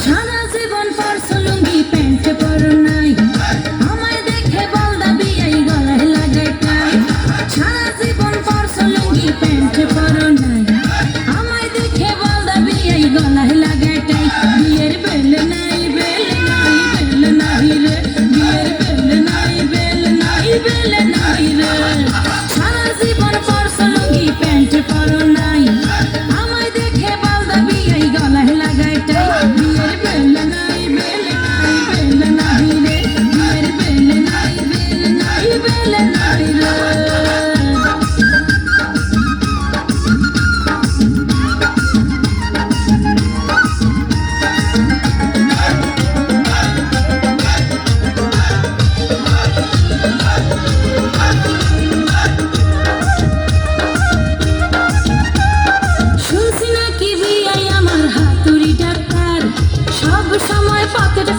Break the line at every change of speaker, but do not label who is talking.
সারা জীবন পরছো লুঙ্গি pant পরো নাই, আমায় দেখে বল দাবি এই গলায় লাগাই টাই। সারা জীবন পরছো লুঙ্গি প্যান্ট পরো নাই, আমায় দেখে বল দাবি এই গলায় লাগাই টাই। বিয়ের বেল নাই, বেল নাই, বেল নাই রে, বিয়ের বেল নাই, বেল নাই, বেল নাই রে। সারা জীবন পরছো লুঙ্গি প্যান্ট পরো নাই, আমায় দেখে বল দাবি এই গলায় লাগাই টাই। বিয়ের বেল নাই, বেল নাই, বেল নাই রে, বিয়ের বেল নাই, বেল নাই, বেল নাই রে। শুনছি নাকি বিয়াই আমার হাতুড়ি ডাক্তার, সব সময় পকেট